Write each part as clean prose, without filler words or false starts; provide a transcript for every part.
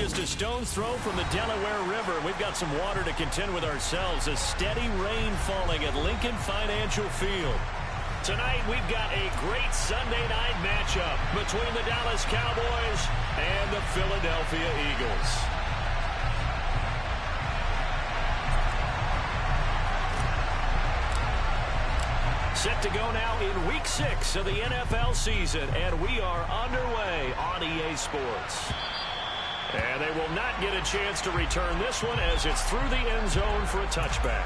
just a stone's throw from the Delaware River. We've got some water to contend with ourselves. A steady rain falling at Lincoln Financial Field. Tonight, we've got a great Sunday night matchup between the Dallas Cowboys and the Philadelphia Eagles. Set to go now in Week 6 of the NFL season, and we are underway on EA Sports. And they will not get a chance to return this one as it's through the end zone for a touchback.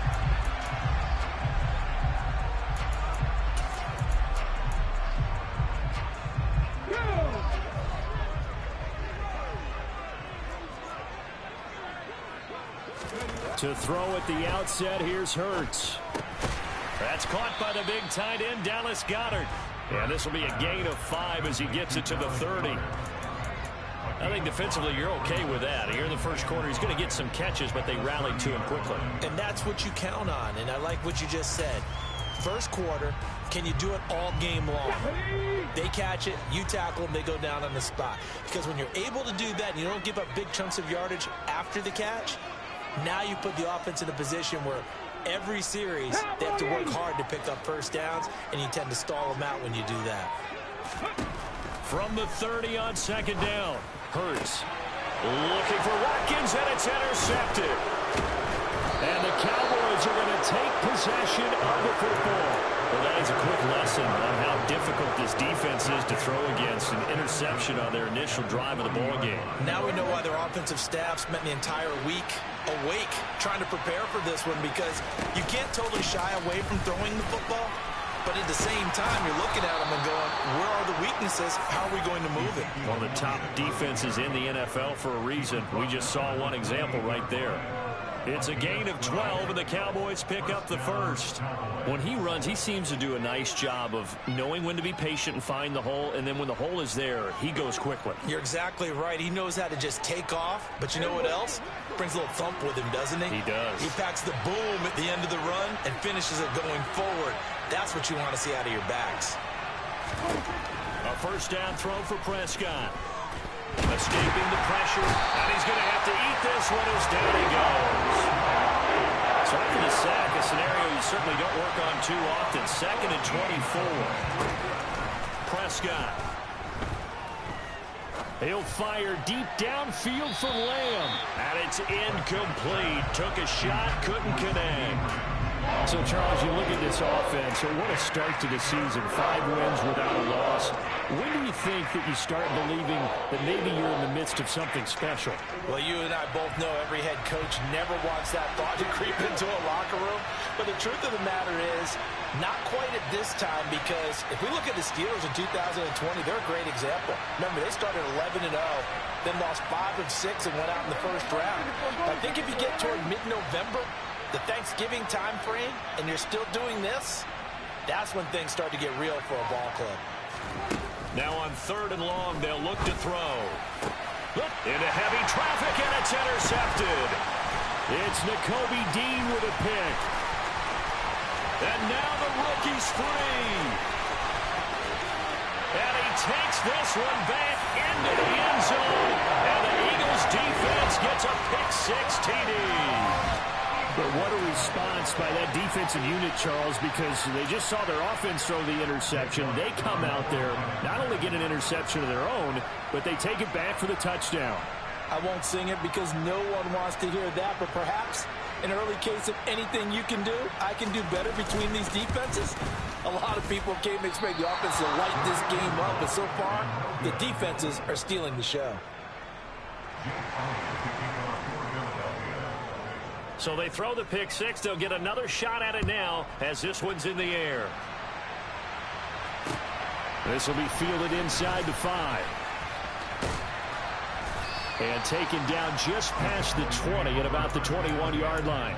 To throw at the outset, here's Hurts. That's caught by the big tight end, Dallas Goedert. And this will be a gain of 5 as he gets it to the 30. I think defensively you're okay with that. Here in the first quarter, he's going to get some catches, but they rallied to him quickly. And that's what you count on, and I like what you just said. First quarter, can you do it all game long? They catch it, you tackle them, they go down on the spot. Because when you're able to do that and you don't give up big chunks of yardage after the catch, now you put the offense in a position where every series they have to work hard to pick up first downs, and you tend to stall them out when you do that. From the 30 on second down, Hurts looking for Watkins, and it's intercepted. And the Cowboys are going to take possession of the football. Well, that is a quick lesson on how difficult this defense is to throw against. An interception on their initial drive of the ball game. Now we know why their offensive staff spent the entire week awake trying to prepare for this one, because you can't totally shy away from throwing the football, but at the same time you're looking at them and going, where are the weaknesses? How are we going to move it? One of the top defenses in the NFL for a reason. We just saw one example right there. It's a gain of 12, and the Cowboys pick up the first. When he runs, he seems to do a nice job of knowing when to be patient and find the hole, and then when the hole is there, he goes quickly. You're exactly right. He knows how to just take off, but you know what else? Brings a little thump with him, doesn't he? He does. He packs the boom at the end of the run and finishes it going forward. That's what you want to see out of your backs. A first down throw for Prescott. Escaping the pressure, and he's going to have to eat this one as down he goes. So after the sack, a scenario you certainly don't work on too often. 2nd and 24. Prescott. He'll fire deep downfield for Lamb, and it's incomplete. Took a shot, couldn't connect. So, Charles, you look at this offense, so what a start to the season. 5 wins without a loss. When do you think that you start believing that maybe you're in the midst of something special? Well, you and I both know every head coach never wants that thought to creep into a locker room. But the truth of the matter is, not quite at this time, because if we look at the Steelers in 2020, they're a great example. Remember, they started 11-0, then lost 5 of 6 and went out in the first round. I think if you get toward mid-November, the Thanksgiving time frame, and you're still doing this, that's when things start to get real for a ball club. Now on 3rd and long, they'll look to throw. Look into heavy traffic, and it's intercepted. It's Nakobe Dean with a pick. And now the rookie's free. And he takes this one back into the end zone, and the Eagles defense gets a pick-6 TD. But what a response by that defensive unit, Charles, because they just saw their offense throw the interception. They come out there, not only get an interception of their own, but they take it back for the touchdown. I won't sing it because no one wants to hear that, but perhaps an early case of anything you can do, I can do better between these defenses. A lot of people came to expect the offense to light this game up, but so far, the defenses are stealing the show. So they throw the pick-6. They'll get another shot at it now as this one's in the air. This will be fielded inside the 5. And taken down just past the 20 at about the 21-yard line.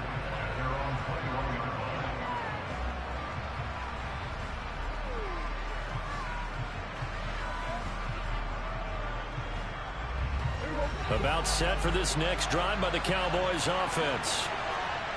About set for this next drive by the Cowboys offense.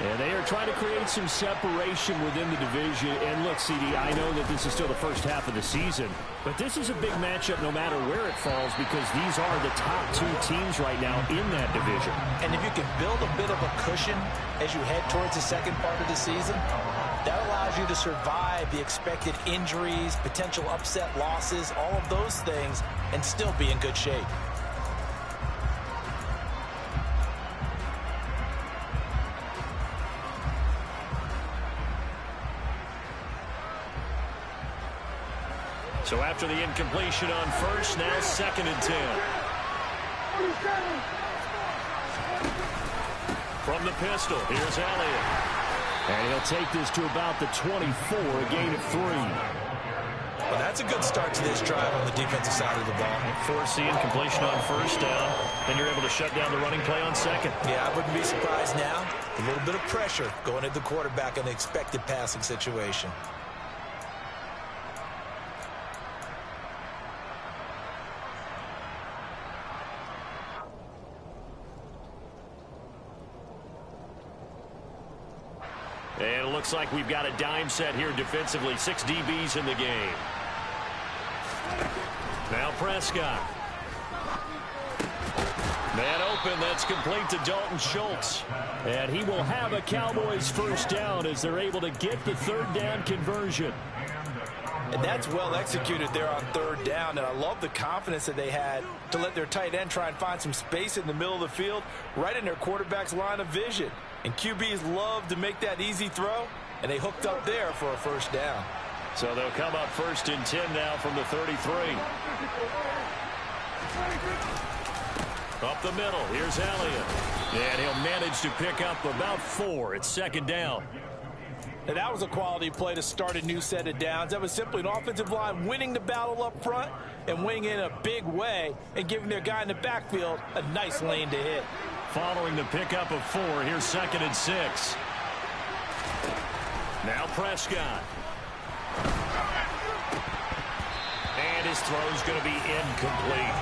And they are trying to create some separation within the division. And look, CD, I know that this is still the first half of the season, but this is a big matchup no matter where it falls because these are the top two teams right now in that division. And if you can build a bit of a cushion as you head towards the second part of the season, that allows you to survive the expected injuries, potential upset losses, all of those things, and still be in good shape. So after the incompletion on first, now 2nd and 10. From the pistol, here's Elliott. And he'll take this to about the 24, a gain of 3. Well, that's a good start to this drive on the defensive side of the ball. Force the incompletion on first down, and you're able to shut down the running play on second. Yeah, I wouldn't be surprised now. A little bit of pressure going at the quarterback in the expected passing situation. And it looks like we've got a dime set here defensively. 6 DBs in the game. Now Prescott. Man open, that's complete to Dalton Schultz. And he will have a Cowboys first down as they're able to get the 3rd down conversion. And that's well executed there on 3rd down. And I love the confidence that they had to let their tight end try and find some space in the middle of the field, right in their quarterback's line of vision. And QBs love to make that easy throw, and they hooked up there for a first down. So they'll come up 1st and 10 now from the 33. Up the middle, here's Elliott. And he'll manage to pick up about 4. It's 2nd down. And that was a quality play to start a new set of downs. That was simply an offensive line winning the battle up front and winning in a big way and giving their guy in the backfield a nice lane to hit. Following the pickup of 4, here's 2nd and 6. Now Prescott. And his throw's going to be incomplete.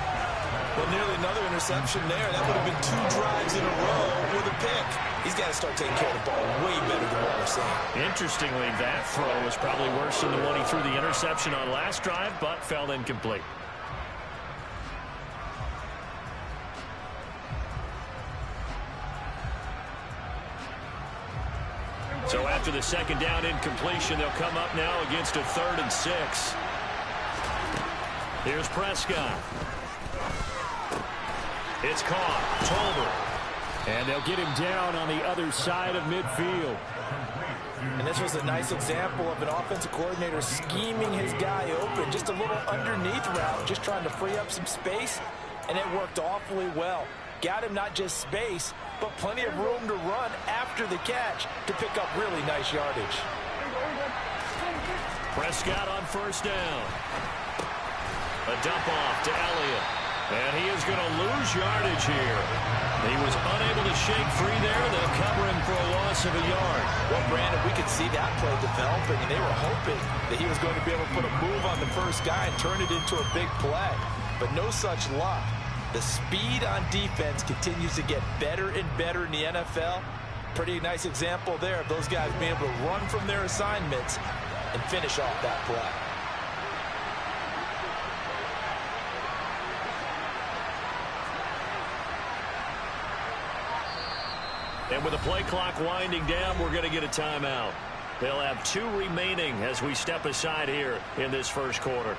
Well, nearly another interception there. That would have been 2 drives in a row with a pick. He's got to start taking care of the ball way better than what we're seeing. Interestingly, that throw was probably worse than the one he threw the interception on last drive, but fell incomplete. So after the 2nd down incompletion, they'll come up now against a 3rd and 6. Here's Prescott. It's caught. Tolbert. And they'll get him down on the other side of midfield. And this was a nice example of an offensive coordinator scheming his guy open. Just a little underneath route, just trying to free up some space. And it worked awfully well. Got him not just space, but plenty of room to run after the catch to pick up really nice yardage. Prescott on 1st down. A dump off to Elliott. And he is going to lose yardage here. He was unable to shake free there. They'll cover him for a loss of a yard. Well, Brandon, we could see that play developing, and they were hoping that he was going to be able to put a move on the first guy and turn it into a big play. But no such luck. The speed on defense continues to get better and better in the NFL. Pretty nice example there of those guys being able to run from their assignments and finish off that play. And with the play clock winding down, we're going to get a timeout. They'll have 2 remaining as we step aside here in this first quarter.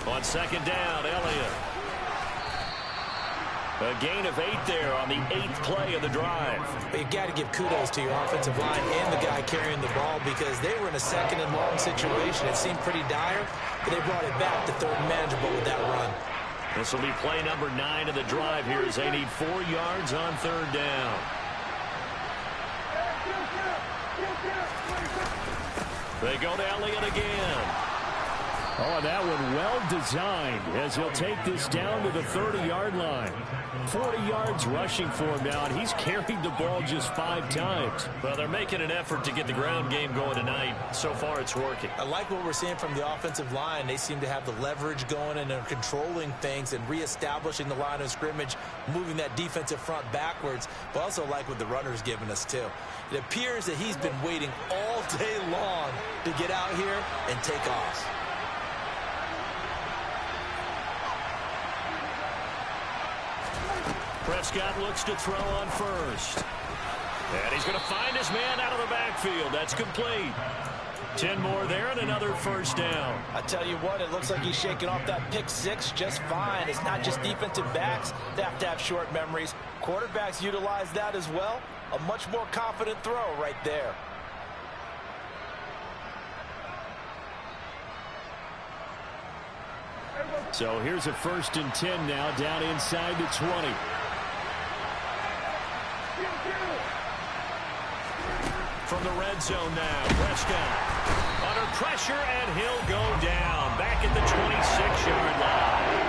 On 2nd down, Elliott. A gain of 8 there on the 8th play of the drive. But you got to give kudos to your offensive line and the guy carrying the ball because they were in a 2nd and long situation. It seemed pretty dire, but they brought it back to 3rd and manageable with that run. This will be play number 9 of the drive here as they need 4 yards on 3rd down. They go to Elliott again. Oh, and that one well designed as he'll take this down to the 30-yard line. 40 yards rushing for him now, and he's carried the ball just 5 times. Well, they're making an effort to get the ground game going tonight. So far, it's working. I like what we're seeing from the offensive line. They seem to have the leverage going, and they're controlling things and reestablishing the line of scrimmage, moving that defensive front backwards. But also like what the runner's giving us, too. It appears that he's been waiting all day long to get out here and take off. Prescott looks to throw on first. And he's going to find his man out of the backfield. That's complete. 10 more there and another first down. I tell you what, it looks like he's shaking off that pick six just fine. It's not just defensive backs that have to have short memories. Quarterbacks utilize that as well. A much more confident throw right there. So here's a 1st and 10 now down inside the 20. From the red zone now, Prescott under pressure, and he'll go down back at the 26-yard line.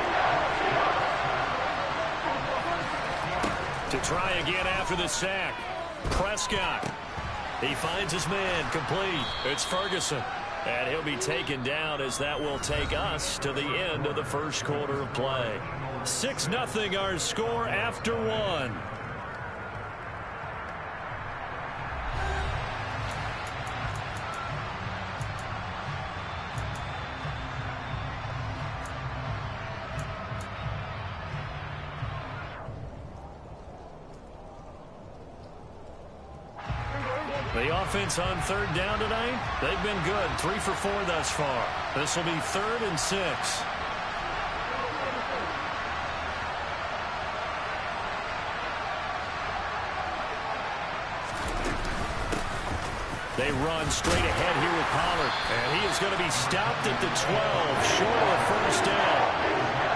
To try again after the sack, Prescott. He finds his man, complete. It's Ferguson. And he'll be taken down as that will take us to the end of the first quarter of play. 6-0 our score after 1. The offense on 3rd down tonight, they've been good. 3 for 4 thus far. This will be 3rd and 6. They run straight ahead here with Pollard. And he is going to be stopped at the 12, short of a first down.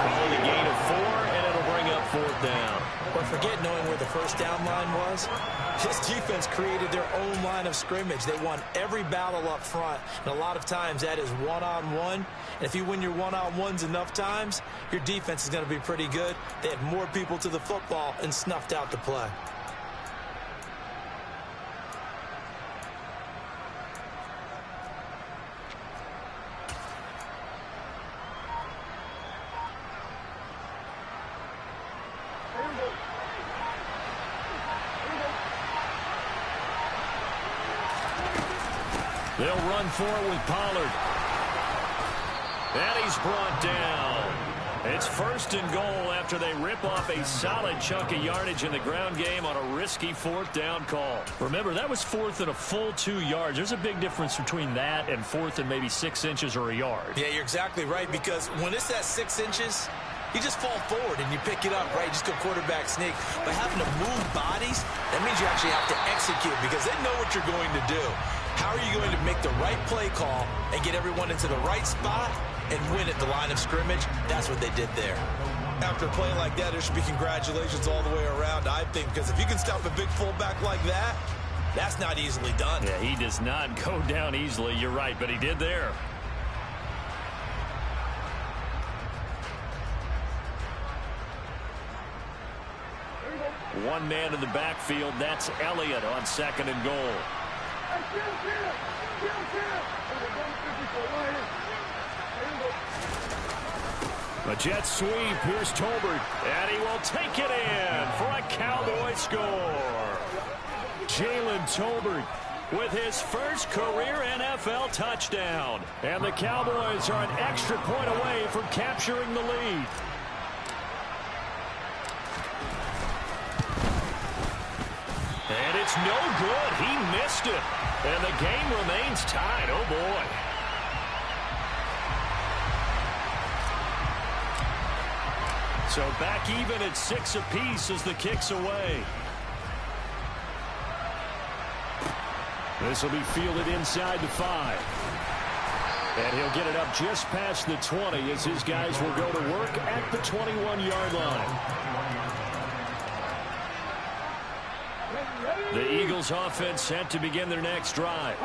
Calling a gain of 4, and it'll bring up 4th down. But forget knowing where the first down line was. This defense created their own line of scrimmage. They won every battle up front, and a lot of times that is one-on-one. And if you win your one-on-ones enough times, your defense is going to be pretty good. They had more people to the football and snuffed out the play. They'll run for it with Pollard. And he's brought down. It's 1st and goal after they rip off a solid chunk of yardage in the ground game on a risky 4th down call. Remember, that was 4th and a full 2 yards. There's a big difference between that and 4th and maybe 6 inches or a yard. Yeah, you're exactly right, because when it's at 6 inches, you just fall forward and you pick it up, right? Just go quarterback sneak. But having to move bodies, that means you actually have to execute because they know what you're going to do. How are you going to make the right play call and get everyone into the right spot and win at the line of scrimmage? That's what they did there. After a play like that, there should be congratulations all the way around, I think, because if you can stop a big fullback like that, that's not easily done. Yeah, he does not go down easily. You're right, but he did there. One man in the backfield. That's Elliott on 2nd and goal. A jet sweep. Here's Tolbert. And he will take it in for a Cowboy score. Jalen Tolbert with his first career NFL touchdown. And the Cowboys are an extra point away from capturing the lead. And it's no good. He missed it. And the game remains tied. Oh, boy. So back even at 6 apiece as the kick's away. This will be fielded inside the 5. And he'll get it up just past the 20 as his guys will go to work at the 21-yard line. The Eagles Cowboys offense set to begin their next drive.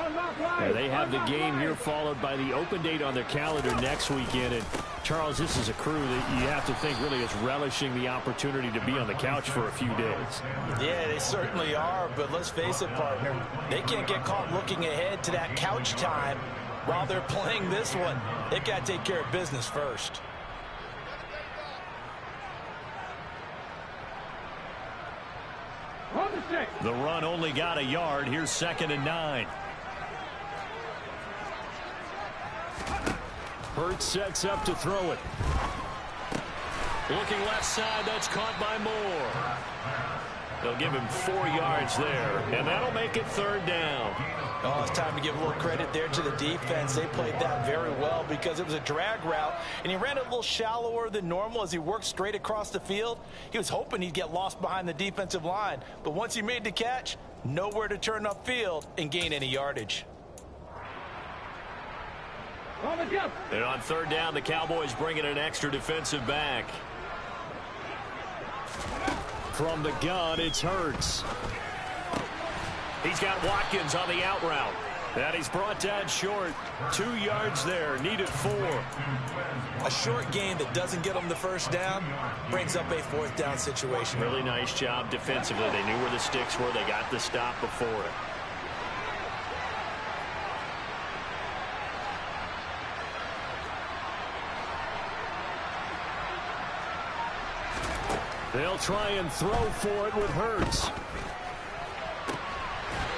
They have the game here followed by the open date on their calendar next weekend. And Charles, this is a crew that you have to think really is relishing the opportunity to be on the couch for a few days. Yeah, they certainly are, but let's face it, partner. They can't get caught looking ahead to that couch time while they're playing this one. They've got to take care of business first. The run only got a yard. Here's 2nd and 9. Hurts sets up to throw it. Looking left side, that's caught by Moore. They'll give him 4 yards there, and that'll make it 3rd down. Oh, it's time to give a little credit there to the defense. They played that very well because it was a drag route, and he ran it a little shallower than normal as he worked straight across the field. He was hoping he'd get lost behind the defensive line, but once he made the catch, nowhere to turn upfield and gain any yardage. And on 3rd down, the Cowboys bring in an extra defensive back. From the gun, it's Hurts. He's got Watkins on the out route. And he's brought down short. 2 yards there, needed 4. A short gain that doesn't get them the first down brings up a 4th down situation. Really nice job defensively. They knew where the sticks were. They got the stop before it. They'll try and throw for it with Hurts.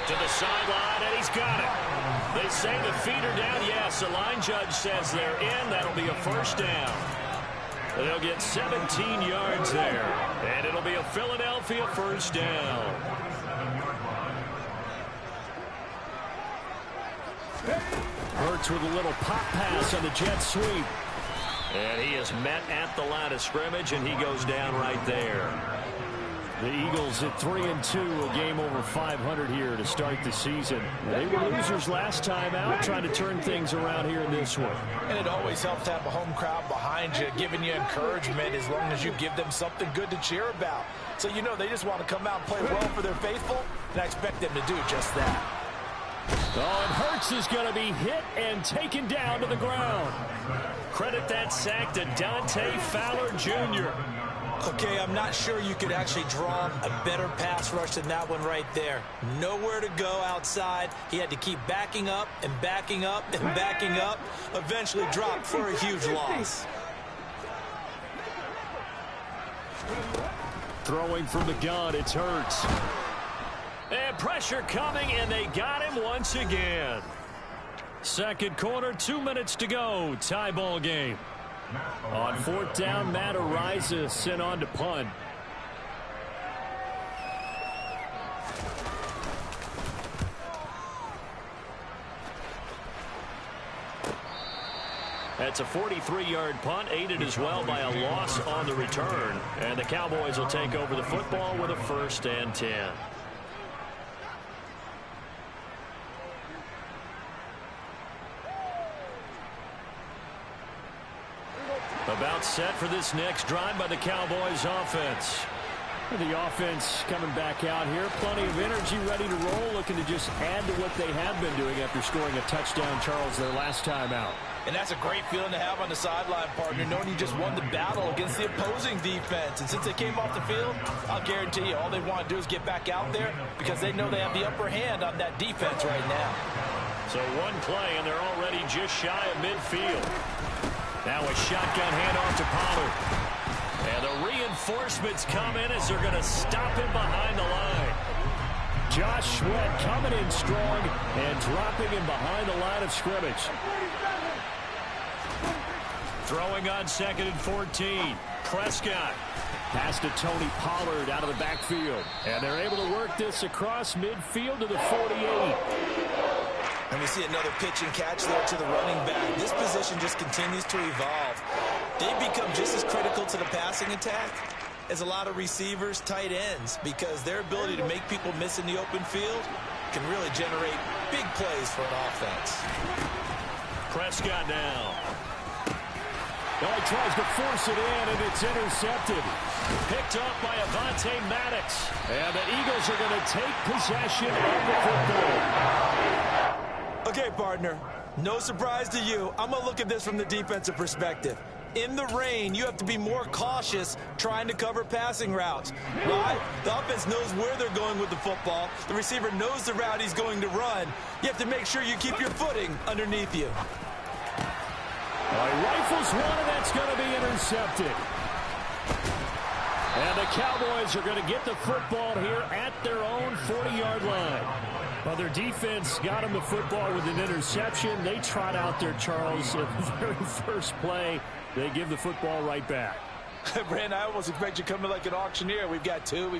To the sideline, and he's got it. They say the feet are down. Yes, the line judge says they're in. That'll be a 1st down. They'll get 17 yards there, and it'll be a Philadelphia 1st down. Hurts with a little pop pass on the jet sweep. And he is met at the line of scrimmage, and he goes down right there. The Eagles at 3-2, a game over 500 here to start the season. They were losers last time out, trying to turn things around here in this one. And it always helps to have a home crowd behind you, giving you encouragement as long as you give them something good to cheer about. So you know they just want to come out and play well for their faithful, and I expect them to do just that. Oh, and Hurts is going to be hit and taken down to the ground. Credit that sack to Dante Fowler Jr. Okay, I'm not sure you could actually draw a better pass rush than that one right there. Nowhere to go outside. He had to keep backing up and backing up and backing up. Eventually dropped for a huge loss. Throwing from the gun, it's Hurts. And pressure coming, and they got him once again. 2nd quarter, 2 minutes to go. Tie ball game. On 4th down, Matt Ariza sent on to punt. That's a 43-yard punt, aided as well by a loss on the return. And the Cowboys will take over the football with a 1st and 10. About set for this next drive by the Cowboys offense. The offense coming back out here. Plenty of energy, ready to roll, looking to just add to what they have been doing after scoring a touchdown, Charles, their last time out. And that's a great feeling to have on the sideline, partner, knowing you just won the battle against the opposing defense. And since they came off the field, I'll guarantee you all they want to do is get back out there because they know they have the upper hand on that defense right now. So one play, and they're already just shy of midfield. Now a shotgun handoff to Pollard. And the reinforcements come in as they're going to stop him behind the line. Josh Sweat coming in strong and dropping him behind the line of scrimmage. Throwing on 2nd and 14. Prescott. Pass to Tony Pollard out of the backfield. And they're able to work this across midfield to the 48. And we see another pitch and catch there to the running back. This position just continues to evolve. They become just as critical to the passing attack as a lot of receivers, tight ends, because their ability to make people miss in the open field can really generate big plays for an offense. Prescott now. Well, he tries to force it in, and it's intercepted. Picked up by Avonte Maddox. And the Eagles are going to take possession of the football. Okay, partner. No surprise to you. I'm going to look at this from the defensive perspective. In the rain, you have to be more cautious trying to cover passing routes. Why? The offense knows where they're going with the football. The receiver knows the route he's going to run. You have to make sure you keep your footing underneath you. Rifles one, and that's going to be intercepted. And the Cowboys are going to get the football here at their own 40-yard line. Well, their defense got them the football with an interception. They trot out there, Charles, at the very first play. They give the football right back. Brandon, I almost expect you coming like an auctioneer. We've got two.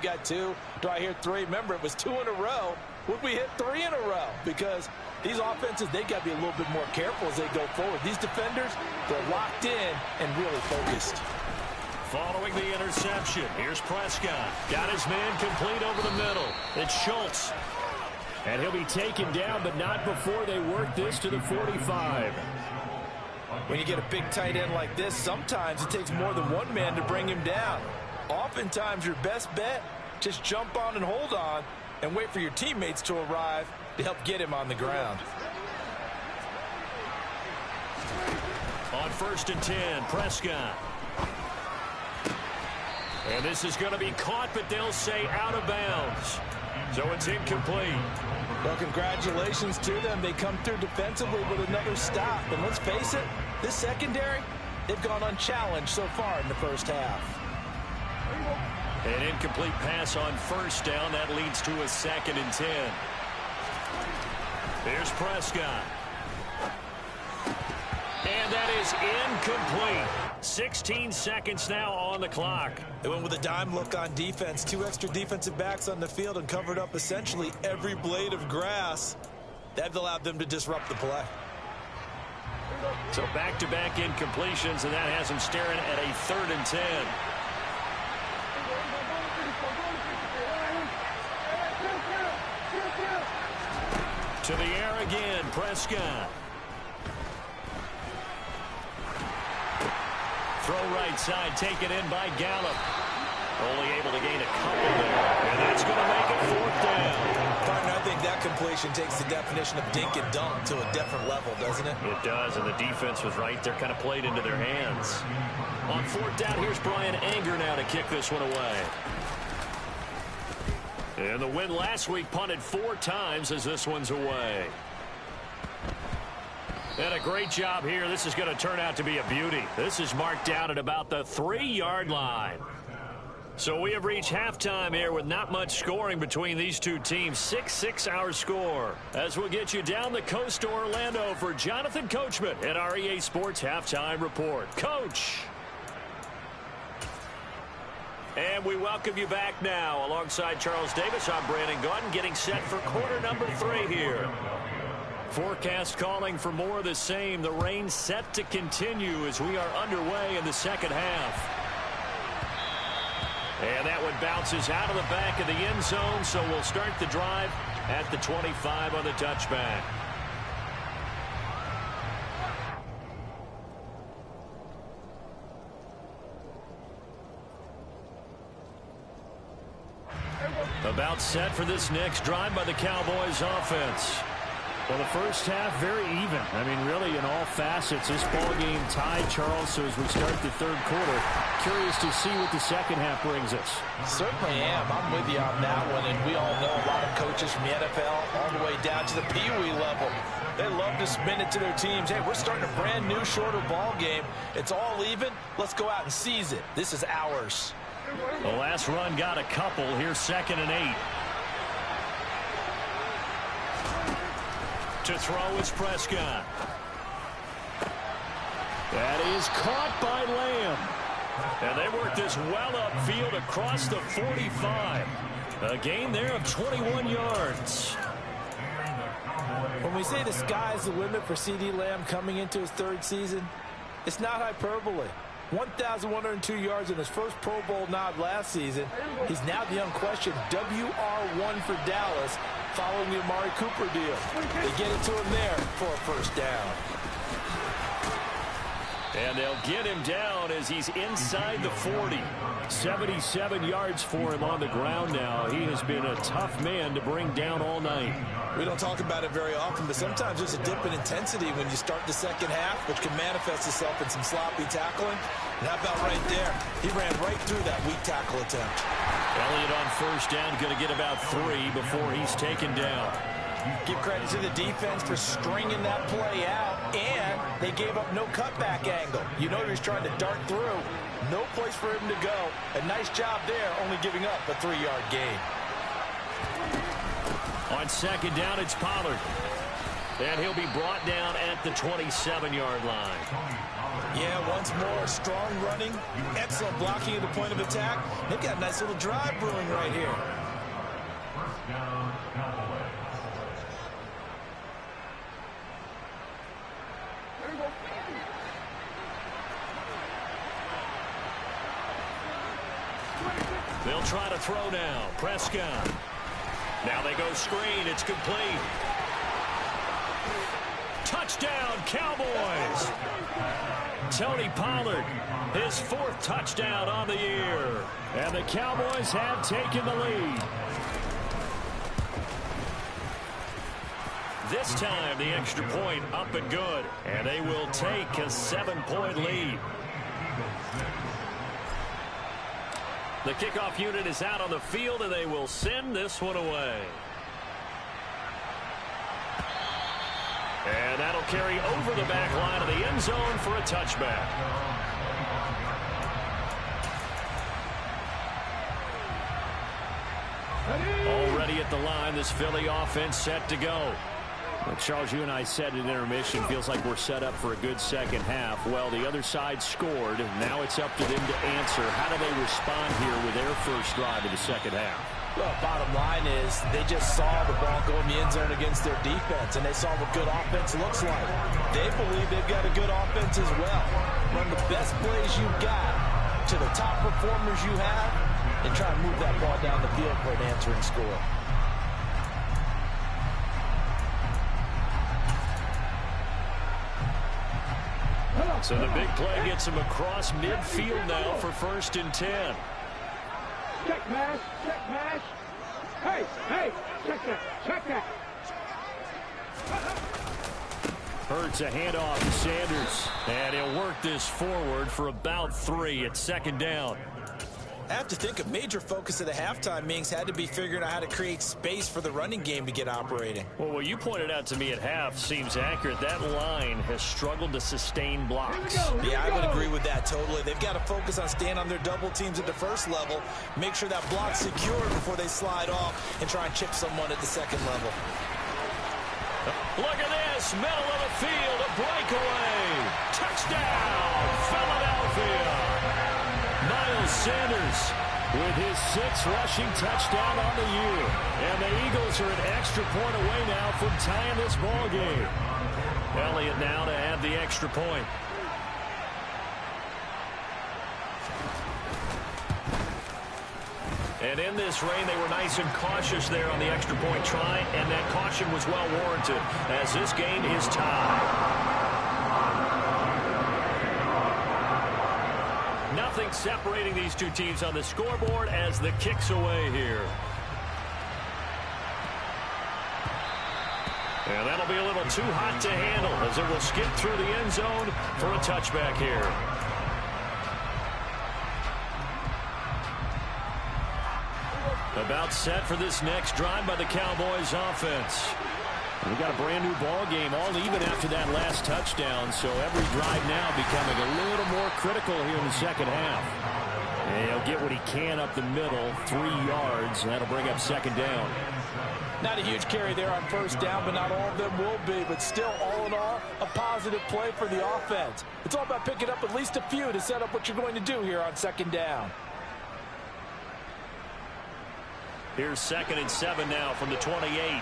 Do I hear three? Remember, it was 2 in a row. Would we hit 3 in a row? Because these offenses, they got to be a little bit more careful as they go forward. These defenders, they're locked in and really focused. Following the interception, here's Prescott. Got his man complete over the middle. It's Schultz. And he'll be taken down, but not before they work this to the 45. When you get a big tight end like this, sometimes it takes more than one man to bring him down. Oftentimes, your best bet, just jump on and hold on and wait for your teammates to arrive to help get him on the ground. On 1st and 10, Prescott. And this is going to be caught, but they'll say out of bounds. So it's incomplete. Well, congratulations to them. They come through defensively with another stop. And let's face it, this secondary, they've gone unchallenged so far in the first half. An incomplete pass on 1st down. That leads to a 2nd and 10. Here's Prescott. And that is incomplete. 16 seconds now on the clock. They went with a dime look on defense. 2 extra defensive backs on the field and covered up essentially every blade of grass. That allowed them to disrupt the play. So back-to-back incompletions, and that has them staring at a 3rd and 10. To the air again, Prescott. Throw right side, taken in by Gallup. Only able to gain a couple there, and that's going to make it 4th down. Partner, I think that completion takes the definition of dink and dunk to a different level, doesn't it? It does, and the defense was right there, kind of played into their hands. On 4th down, here's Brian Anger now to kick this one away. And the win last week punted 4 times as this one's away. And a great job here. This is going to turn out to be a beauty. This is marked down at about the 3-yard line. So we have reached halftime here with not much scoring between these two teams. 6-6 our score. As we'll get you down the coast to Orlando for Jonathan Coachman at our EA Sports Halftime Report. Coach! And we welcome you back now. Alongside Charles Davis, I'm Brandon Gaudin, getting set for quarter number 3 here. Forecast calling for more of the same. The rain set to continue as we are underway in the second half. And that one bounces out of the back of the end zone, so we'll start the drive at the 25 on the touchback. About set for this next drive by the Cowboys offense. Well, the first half, very even. I mean, really, in all facets, this ball game tied, Charles. So as we start the 3rd quarter, curious to see what the second half brings us. Certainly am. I'm with you on that one. And we all know a lot of coaches from the NFL all the way down to the Pee-wee level. They love to spin it to their teams. Hey, we're starting a brand new, shorter ball game. It's all even. Let's go out and seize it. This is ours. The last run got a couple. Here's 2nd and 8. To throw is Prescott. That is caught by Lamb. And they work this well upfield across the 45. A gain there of 21 yards. When we say the sky's the limit for C.D. Lamb coming into his 3rd season, it's not hyperbole. 1,102 yards in his first Pro Bowl nod last season. He's now the unquestioned WR1 for Dallas following the Amari Cooper deal. They get it to him there for a 1st down. And they'll get him down as he's inside the 40. 77 yards for him on the ground now. He has been a tough man to bring down all night. We don't talk about it very often, but sometimes there's a dip in intensity when you start the second half, which can manifest itself in some sloppy tackling. And how about right there? He ran right through that weak tackle attempt. Elliott on first down, going to get about 3 before he's taken down. Give credit to the defense for stringing that play out, and they gave up no cutback angle. You know he's trying to dart through. No place for him to go. A nice job there, only giving up a 3-yard gain. On second down, it's Pollard. And he'll be brought down at the 27-yard line. Yeah, once more, strong running, excellent blocking at the point of attack. They've got a nice little drive brewing right here. They'll try to throw now. Prescott. Now they go screen. It's complete. Touchdown, Cowboys. Tony Pollard, his 4th touchdown on the year. And the Cowboys have taken the lead. This time, the extra point up and good. And they will take a 7-point lead. The kickoff unit is out on the field, and they will send this one away. And that'll carry over the back line of the end zone for a touchback. Already at the line, this Philly offense set to go. Well, Charles, you and I said at intermission, feels like we're set up for a good second half. Well, the other side scored. Now it's up to them to answer. How do they respond here with their first drive of the second half? Well, bottom line is they just saw the ball go in the end zone against their defense, and they saw what good offense looks like. They believe they've got a good offense as well. Run the best plays you've got to the top performers you have, and try and move that ball down the field for an answering score. So the big play gets him across midfield now for 1st and 10. Check pass, check pass. Hey, check that, check that. Hurts a handoff to Sanders. And he'll work this forward for about 3 at 2nd down. I have to think a major focus of the halftime meetings had to be figuring out how to create space for the running game to get operating. Well, what you pointed out to me at half seems accurate. That line has struggled to sustain blocks. Yeah, I would agree with that totally. They've got to focus on staying on their double teams at the first level, make sure that block's secured before they slide off and try and chip someone at the second level. Look at this, middle of the field, a breakaway. Touchdown, Philadelphia. Miles Sanders with his 6th rushing touchdown on the year. And the Eagles are an extra point away now from tying this ball game. Elliott now to add the extra point. And in this rain, they were nice and cautious there on the extra point try, and that caution was well warranted as this game is tied. Nothing separating these two teams on the scoreboard as the kick's away here. And that'll be a little too hot to handle as it will skip through the end zone for a touchback here. About set for this next drive by the Cowboys offense. We've got a brand new ball game, all even after that last touchdown, so every drive now becoming a little more critical here in the second half. And he'll get what he can up the middle, 3 yards, and that'll bring up 2nd down. Not a huge carry there on first down, but not all of them will be. But still, all in all, a positive play for the offense. It's all about picking up at least a few to set up what you're going to do here on 2nd down. Here's 2nd and 7 now from the 28.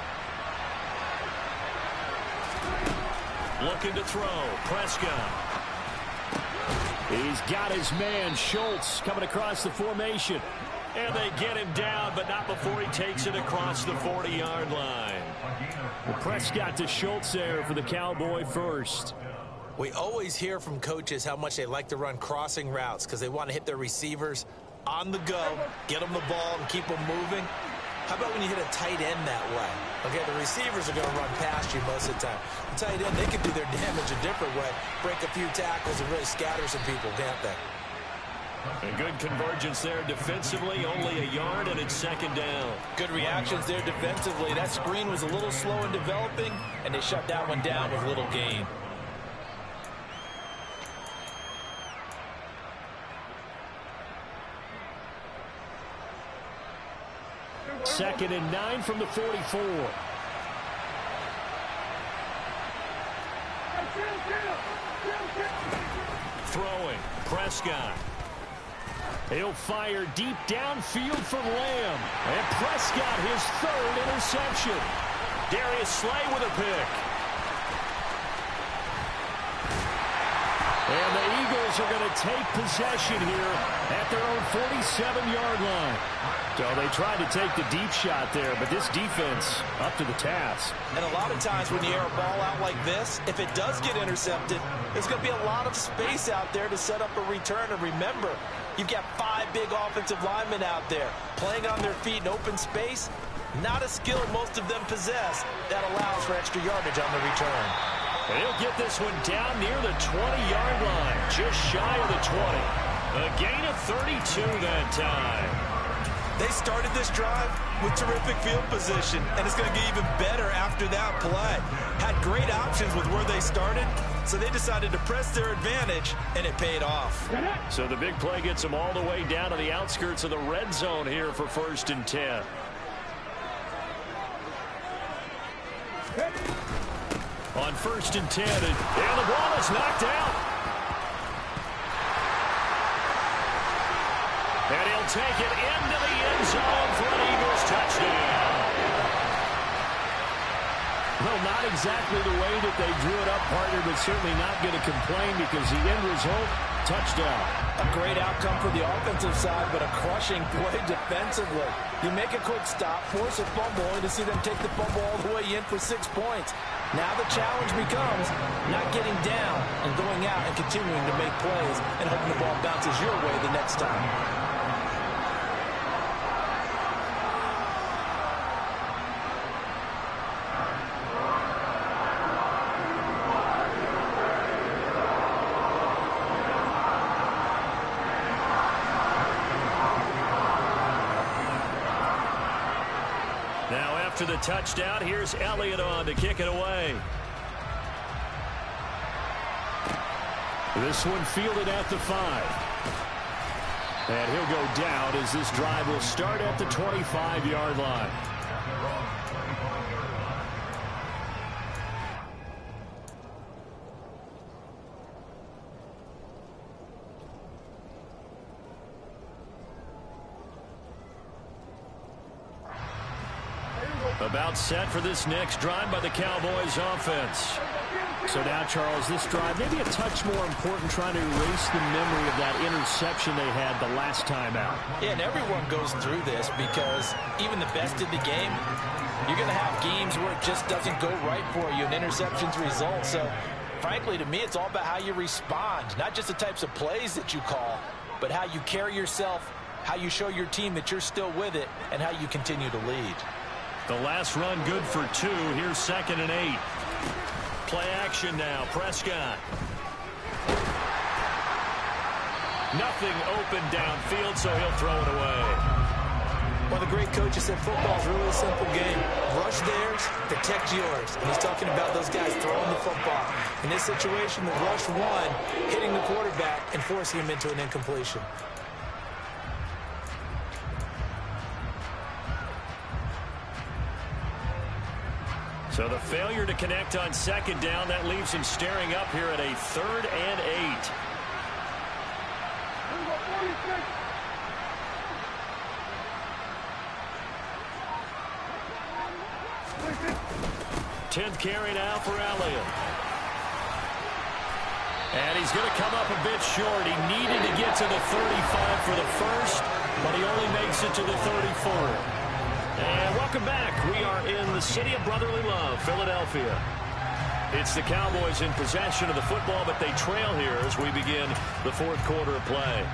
Looking to throw. Prescott. He's got his man, Schultz, coming across the formation. And they get him down, but not before he takes it across the 40-yard line. Well, Prescott to Schultz there for the Cowboy first. We always hear from coaches how much they like to run crossing routes because they want to hit their receivers on the go, get them the ball, and keep them moving. How about when you hit a tight end that way? Okay, the receivers are going to run past you most of the time. The tight end, they can do their damage a different way, break a few tackles and really scatter some people, can't they? A good convergence there defensively, only a yard, and it's second down. Good reactions there defensively. That screen was a little slow in developing, and they shut that one down with little gain. Second and 9 from the 44. Throwing, Prescott. He'll fire deep downfield for Lamb. And Prescott, his third interception. Darius Slay with a pick. And the Eagles are going to take possession here at their own 47-yard line. So they tried to take the deep shot there, but this defense up to the task. And a lot of times when you air a ball out like this, if it does get intercepted, there's going to be a lot of space out there to set up a return. And remember, you've got 5 big offensive linemen out there playing on their feet in open space. Not a skill most of them possess that allows for extra yardage on the return. And he'll get this one down near the 20-yard line, just shy of the 20. A gain of 32 that time. They started this drive with terrific field position, and it's going to get even better after that play. Had great options with where they started, so they decided to press their advantage, and it paid off. So the big play gets them all the way down to the outskirts of the red zone here for 1st and 10. On 1st and 10, and the ball is knocked out. And he'll take it into the end zone for an Eagles touchdown. Well, not exactly the way that they drew it up, partner, but certainly not going to complain because the end result, touchdown. A great outcome for the offensive side, but a crushing play defensively. You make a quick stop, force a fumble, only to see them take the fumble all the way in for 6 points. Now the challenge becomes not getting down and going out and continuing to make plays and hoping the ball bounces your way the next time. After the touchdown, here's Elliott on to kick it away. This one fielded at the 5. And he'll go down as this drive will start at the 25-yard line. About set for this next drive by the Cowboys offense. So now, Charles, this drive maybe a touch more important, trying to erase the memory of that interception they had the last time out. Yeah, and everyone goes through this because even the best in the game, you're going to have games where it just doesn't go right for you and interceptions result. So, frankly, to me, it's all about how you respond, not just the types of plays that you call, but how you carry yourself, how you show your team that you're still with it, and how you continue to lead. The last run good for 2. Here's 2nd and 8. Play action now. Prescott. Nothing open downfield, so he'll throw it away. One of the great coaches said football's really a simple game. Rush theirs, protect yours. And he's talking about those guys throwing the football. In this situation, the rush one, hitting the quarterback and forcing him into an incompletion. So the failure to connect on 2nd down, that leaves him staring up here at a 3rd and 8. 10th carry now for Elliott. And he's going to come up a bit short. He needed to get to the 35 for the first, but he only makes it to the 34. And welcome back. We are in the city of brotherly love, Philadelphia. It's the Cowboys in possession of the football, but they trail here as we begin the fourth quarter of play.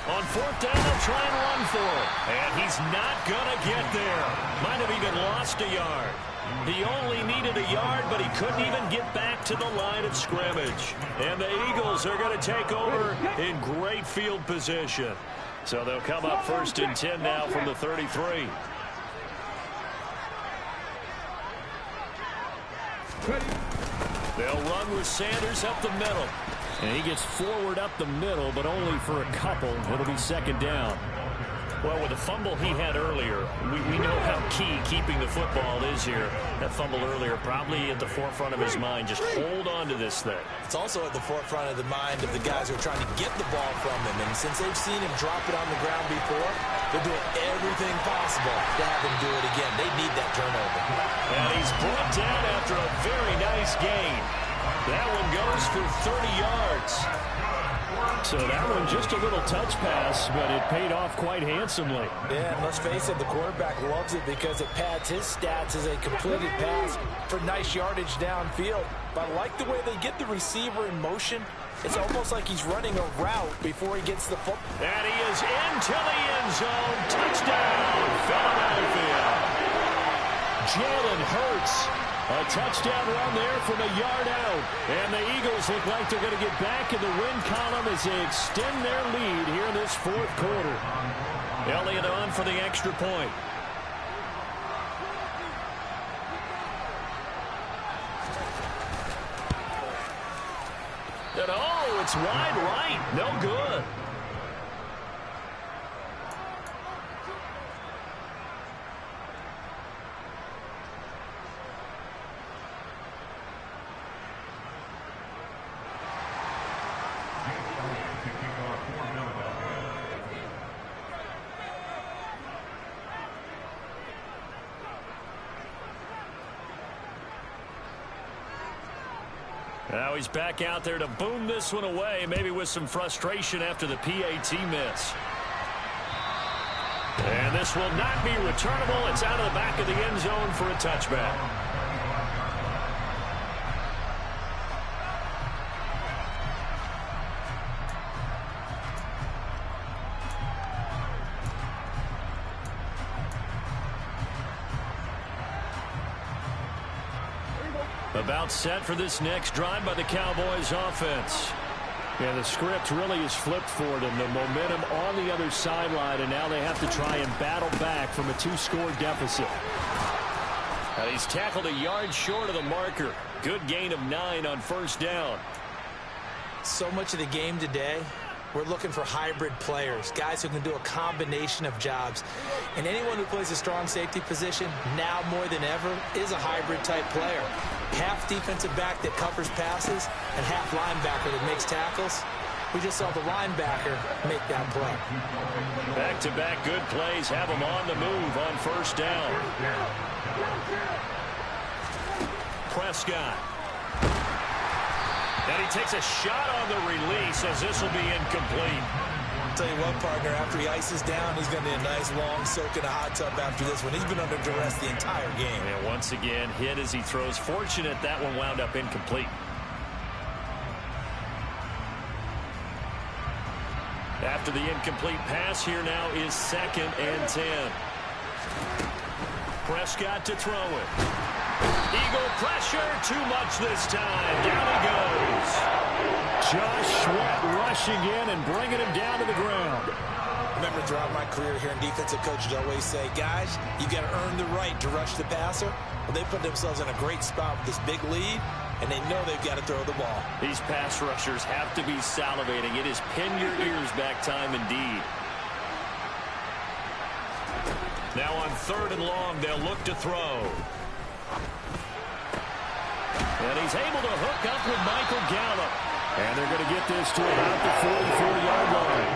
On fourth down, they'll try and run for it. And he's not going to get there. Might have even lost a yard. He only needed a yard, but he couldn't even get back to the line of scrimmage. And the Eagles are going to take over in great field position. So they'll come up first and 10 now from the 33. They'll run with Sanders up the middle. And he gets forward up the middle, but only for a couple. It'll be second down. Well, with the fumble he had earlier, we know how key keeping the football is here. That fumble earlier probably at the forefront of his mind. Just hold on to this thing. It's also at the forefront of the mind of the guys who are trying to get the ball from him. And since they've seen him drop it on the ground before, they're doing everything possible to have him do it again. They need that turnover. And he's brought down after a very nice gain. That one goes for 30 yards. So that one just a little touch pass, but it paid off quite handsomely. Yeah, and let's face it, the quarterback loves it because it pads his stats as a completed pass for nice yardage downfield. But I like the way they get the receiver in motion. It's almost like he's running a route before he gets the football. And he is into the end zone. Touchdown, Philadelphia. Jalen Hurts. A touchdown run there from a yard out. And the Eagles look like they're going to get back in the win column as they extend their lead here in this fourth quarter. Elliott on for the extra point. And oh, it's wide right. No good. Now he's back out there to boom this one away, maybe with some frustration after the PAT miss. And this will not be returnable. It's out of the back of the end zone for a touchback. About set for this next drive by the Cowboys offense. Yeah, the script really is flipped for them. The momentum on the other sideline, and now they have to try and battle back from a 2-score deficit. Now he's tackled a yard short of the marker. Good gain of 9 on first down. So much of the game today, we're looking for hybrid players, guys who can do a combination of jobs. And anyone who plays a strong safety position, now more than ever, is a hybrid type player. Half defensive back that covers passes and half linebacker that makes tackles. We just saw the linebacker make that play. Back-to-back good plays have him on the move on first down. Prescott. And he takes a shot on the release as this will be incomplete. I'll tell you what, partner, after he ices down, he's going to need a nice long soak in a hot tub after this one. He's been under duress the entire game. And once again, hit as he throws. Fortunate that one wound up incomplete. After the incomplete pass, here now is 2nd and 10. Prescott to throw it. Eagle pressure, too much this time. Down he goes. Josh Sweat rushing in and bringing him down to the ground. Remember, throughout my career here in defensive coaches always say, guys, you got to earn the right to rush the passer. Well, they put themselves in a great spot with this big lead, and they know they've got to throw the ball. These pass rushers have to be salivating. It is pin your ears back time indeed. Now on 3rd and long, they'll look to throw. And he's able to hook up with Michael Gallup. And they're going to get this to about the 44-yard line.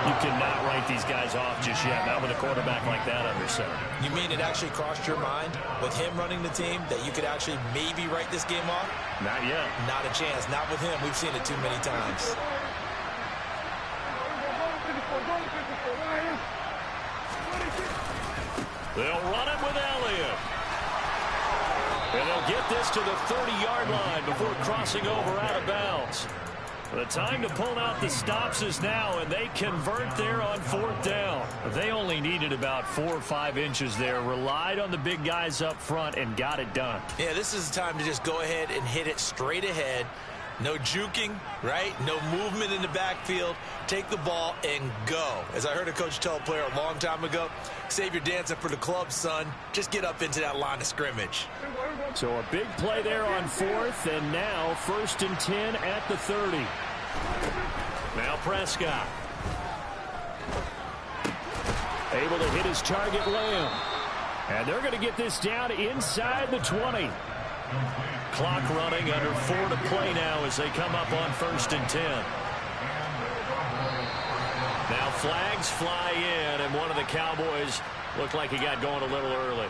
You cannot write these guys off just yet, not with a quarterback like that under center. You mean it actually crossed your mind with him running the team that you could actually maybe write this game off? Not yet. Not a chance. Not with him. We've seen it too many times. They'll run it with Elliott. And they'll get this to the 30-yard line before crossing over out of bounds. The time to pull out the stops is now, and they convert there on 4th down. They only needed about 4 or 5 inches there, relied on the big guys up front, and got it done. Yeah, this is the time to just go ahead and hit it straight ahead. No juking, right? No movement in the backfield. Take the ball and go. As I heard a coach tell a player a long time ago, save your dancing for the club, son. Just get up into that line of scrimmage. So a big play there on 4th, and now 1st and 10 at the 30. Now Prescott. Able to hit his target, Lamb. And they're going to get this down inside the 20. Clock running, under 4 to play now as they come up on 1st and 10. Now flags fly in, and one of the Cowboys looked like he got going a little early.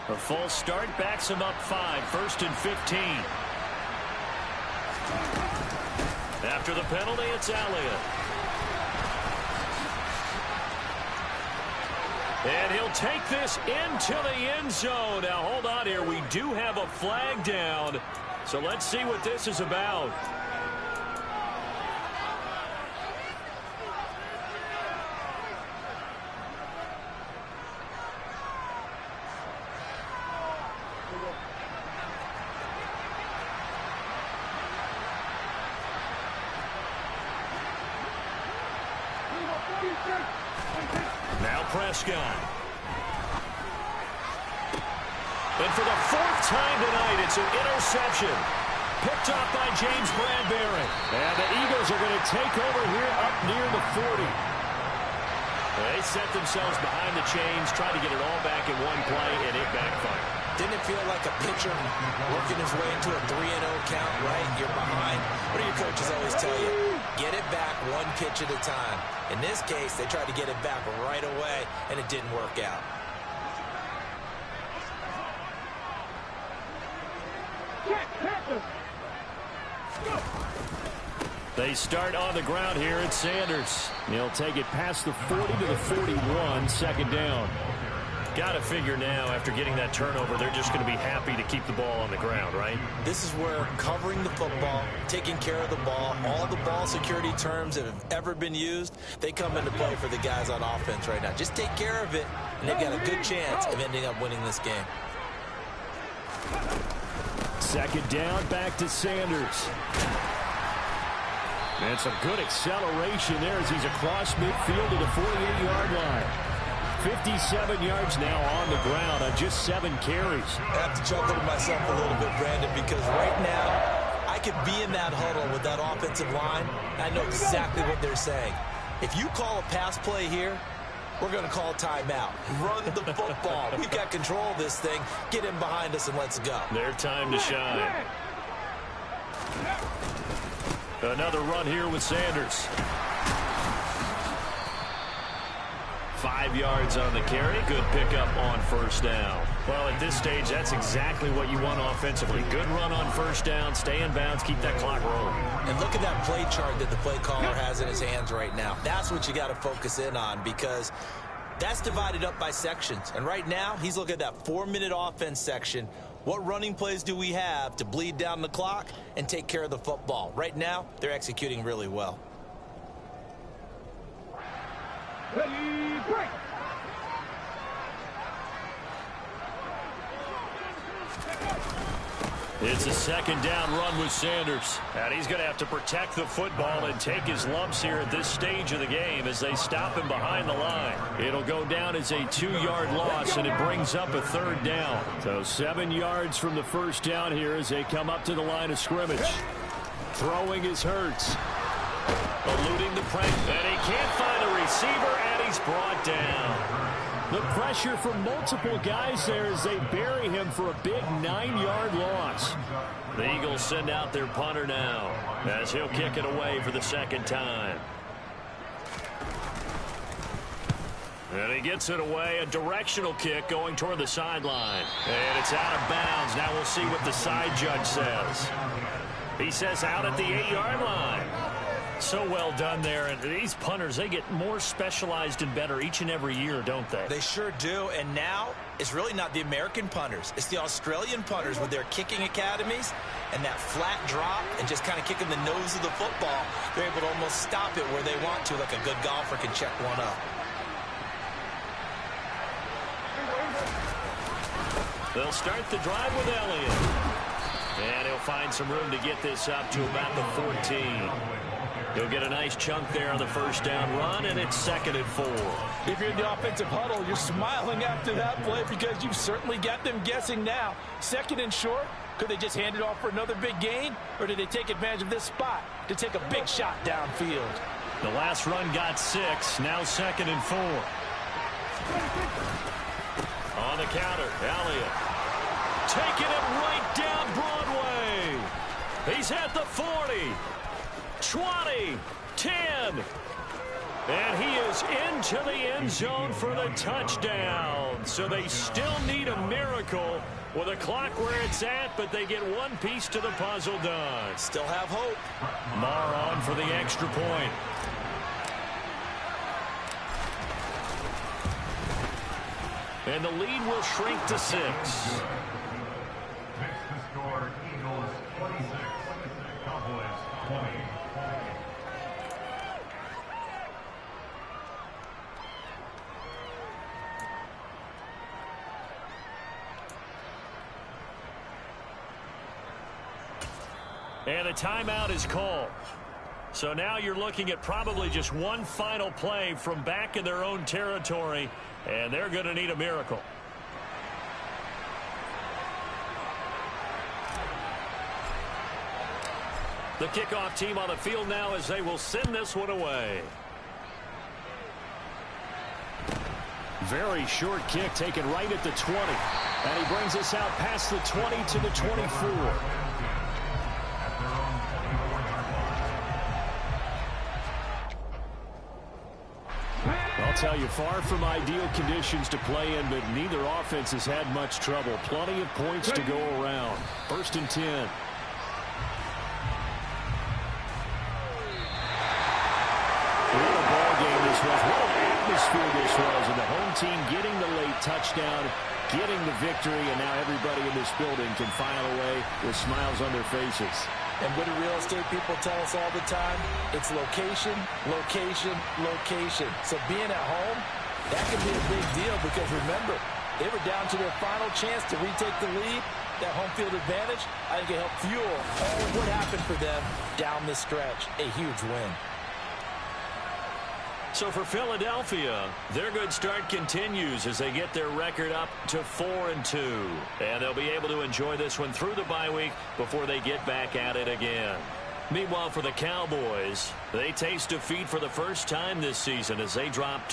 A full start backs him up 5, 1st and 15. After the penalty, it's Elliott. And he'll take this into the end zone. Now, hold on here. We do have a flag down. So let's see what this is about. Now Prescott. And for the 4th time tonight, it's an interception. Picked off by James Bradbury. And the Eagles are going to take over here up near the 40. They set themselves behind the chains, tried to get it all back in one play, and it backfired. Didn't it feel like a pitcher working his way into a 3-0 count, right? You're behind. What do your coaches always tell you? Get it back one pitch at a time. In this case, they tried to get it back right away, and it didn't work out. They start on the ground here at Sanders. He'll take it past the 40 to the 41, 2nd down. Got to figure now, after getting that turnover, they're just going to be happy to keep the ball on the ground, right? This is where covering the football, taking care of the ball, all the ball security terms that have ever been used, they come into play for the guys on offense right now. Just take care of it, and they've got a good chance of ending up winning this game. 2nd down, back to Sanders. And some good acceleration there as he's across midfield to the 48-yard line. 57 yards now on the ground on just 7 carries. I have to chuckle to myself a little bit, Brandon, because right now I could be in that huddle with that offensive line. I know exactly what they're saying. If you call a pass play here, we're going to call a timeout. Run the football. We've got control of this thing. Get in behind us and let's go. Their time to shine. Another run here with Sanders. 5 yards on the carry. Good pickup on 1st down. Well, at this stage, that's exactly what you want offensively. Good run on 1st down. Stay in bounds. Keep that clock rolling. And look at that play chart that the play caller has in his hands right now. That's what you got to focus in on, because that's divided up by sections. And right now, he's looking at that 4-minute offense section. What running plays do we have to bleed down the clock and take care of the football? Right now, they're executing really well. Ready, break! It's a second down run with Sanders. And he's going to have to protect the football and take his lumps here at this stage of the game as they stop him behind the line. It'll go down as a 2-yard loss, and it brings up a third down. So 7 yards from the first down here as they come up to the line of scrimmage. Throwing is Hurts. Eluding the pressure, and he can't find a receiver, and he's brought down. The pressure from multiple guys there as they bury him for a big 9-yard loss. The Eagles send out their punter now as he'll kick it away for the second time. And he gets it away, a directional kick going toward the sideline. And it's out of bounds. Now we'll see what the side judge says. He says out at the 8-yard line. So well done there. And these punters, they get more specialized and better each and every year, don't they? They sure do. And now it's really not the American punters. It's the Australian punters with their kicking academies and that flat drop and just kind of kicking the nose of the football. They're able to almost stop it where they want to, like a good golfer can check one up. They'll start the drive with Elliott. And he'll find some room to get this up to about the 14. He'll get a nice chunk there on the first down run, and it's 2nd and 4. If you're in the offensive huddle, you're smiling after that play because you've certainly got them guessing now. 2nd and short, could they just hand it off for another big gain, or did they take advantage of this spot to take a big shot downfield? The last run got 6, now 2nd and 4. On the counter, Elliott. Taking it right down Broadway. He's at the 40. 20, 10, and he is into the end zone for the touchdown. So they still need a miracle with a clock where it's at, but they get one piece to the puzzle done. Still have hope. Marr on for the extra point. And the lead will shrink to 6. Next to score, Eagles 26, Cowboys 20. And the timeout is called. So now you're looking at probably just one final play from back in their own territory, and they're going to need a miracle. The kickoff team on the field now as they will send this one away. Very short kick taken right at the 20. And he brings us out past the 20 to the 24. I'll tell you, far from ideal conditions to play in, but neither offense has had much trouble. Plenty of points to go around. 1st and 10. What a ball game this was. What an atmosphere this was. And the home team getting the late touchdown, getting the victory, and now everybody in this building can file away with smiles on their faces. And what do real estate people tell us all the time? It's location, location, location. So being at home, that can be a big deal because remember, they were down to their final chance to retake the lead. That home field advantage, I think it helped fuel all of what happened for them down the stretch. A huge win. So for Philadelphia, their good start continues as they get their record up to 4-2. And they'll be able to enjoy this one through the bye week before they get back at it again. Meanwhile, for the Cowboys, they taste defeat for the first time this season as they drop to